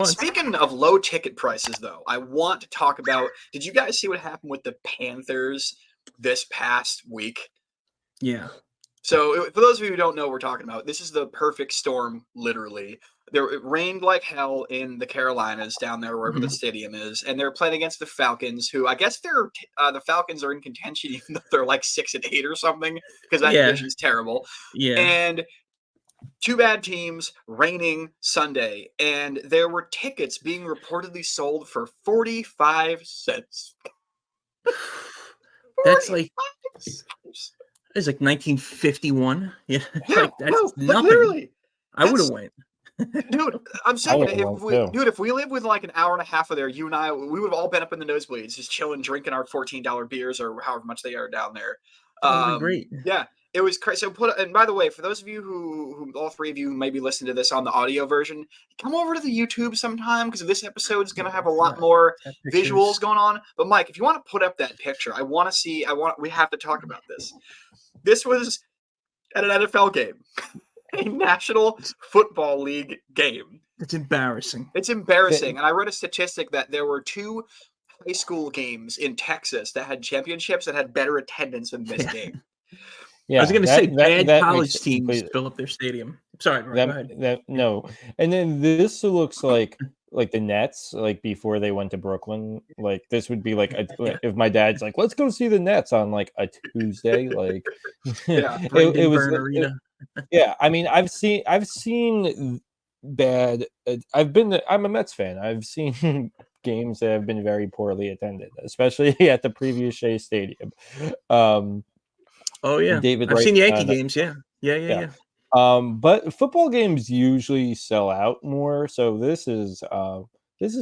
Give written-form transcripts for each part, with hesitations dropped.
Speaking of low ticket prices, though, I want to talk about. Did you guys see what happened with the Panthers this past week? Yeah. So, for those of you who don't know what we're talking about, this is the perfect storm, literally. It rained like hell in the Carolinas down there, wherever the stadium is, and they're playing against the Falcons, who I guess the Falcons are in contention, even though they're like 6-8 or something, because that division's terrible. Yeah. And two bad teams, raining Sunday, and there were tickets being reportedly sold for 45 cents. That's like it's like 1951. Yeah, like that's nothing. Literally, I would have went. Dude, I'm saying, if we lived with like an hour and a half of there, you and I, we would have all been up in the nosebleeds, just chilling, drinking our $14 beers or however much they are down there. That would be great. Yeah, it was crazy. So and by the way, for those of you who all three of you maybe listen to this on the audio version, come over to the YouTube sometime because this episode is going to have a lot more visuals going on. But Mike, if you want to put up that picture, we have to talk about this. This was at an NFL game. A National Football League game. It's embarrassing. It's embarrassing. And I read a statistic that there were 2 high school games in Texas that had championships that had better attendance than this game. Yeah, I was going to say bad college teams fill up their stadium. Sorry, go ahead. No. And then this looks like the Nets, like before they went to Brooklyn. Like this would be like if my dad's like, let's go see the Nets on like a Tuesday. Like, it was. Yeah, I mean, I've seen bad. I'm a Mets fan. I've seen games that have been very poorly attended, especially at the previous Shea Stadium. Oh yeah, I've seen Yankee games. Yeah. But football games usually sell out more, so this is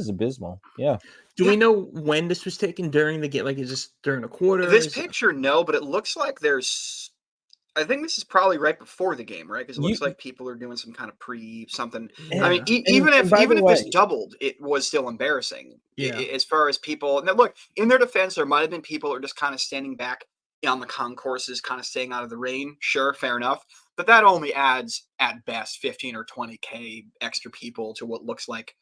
abysmal. Yeah. Do we know when this was taken during the game? Like, is this during a quarter? This picture, no, but it looks like there's. I think this is probably right before the game, right? Because it looks like people are doing some kind of something. Yeah. I mean, even if this doubled, it was still embarrassing. Yeah. As far as people, now look, in their defense, there might have been people who are just kind of standing back on the concourses, kind of staying out of the rain. Sure, fair enough. But that only adds, at best, 15 or 20K extra people to what looks like.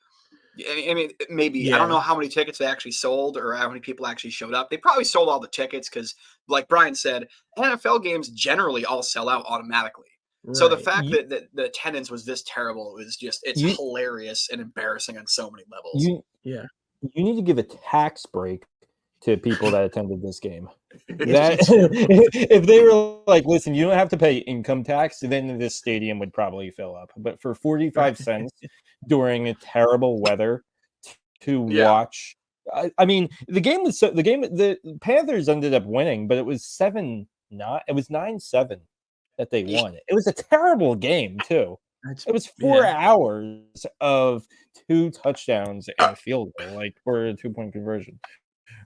I mean, maybe, I don't know how many tickets they actually sold or how many people actually showed up. They probably sold all the tickets because, like Brian said, NFL games generally all sell out automatically. Right. So the fact that the attendance was this terrible is it's hilarious and embarrassing on so many levels. You need to give a tax break to people that attended this game. If they were like, listen, you don't have to pay income tax, then this stadium would probably fill up. But for 45 cents during terrible weather to watch, I mean, the Panthers ended up winning, but it was 7-9. It was 9-7 that they won. It was a terrible game too. It was 4 hours of 2 touchdowns and a field goal, like for a 2-point conversion.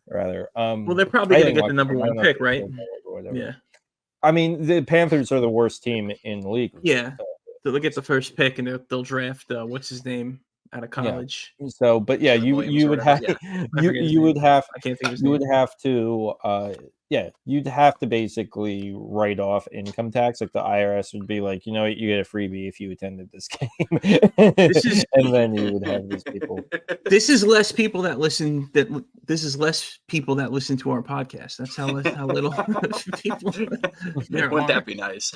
Rather, well, they're probably going to get the number 1 pick, right? Yeah. I mean, the Panthers are the worst team in the league. Yeah. So they'll get the first pick, and they'll draft what's his name out of college. Yeah. So, but yeah, you would have you'd have to basically write off income tax. Like the IRS would be like, you know what, you get a freebie if you attended this game, and then you would have these people. This is less people that listen. This is less people that listen to our podcast. That's how little people. Wouldn't that be nice?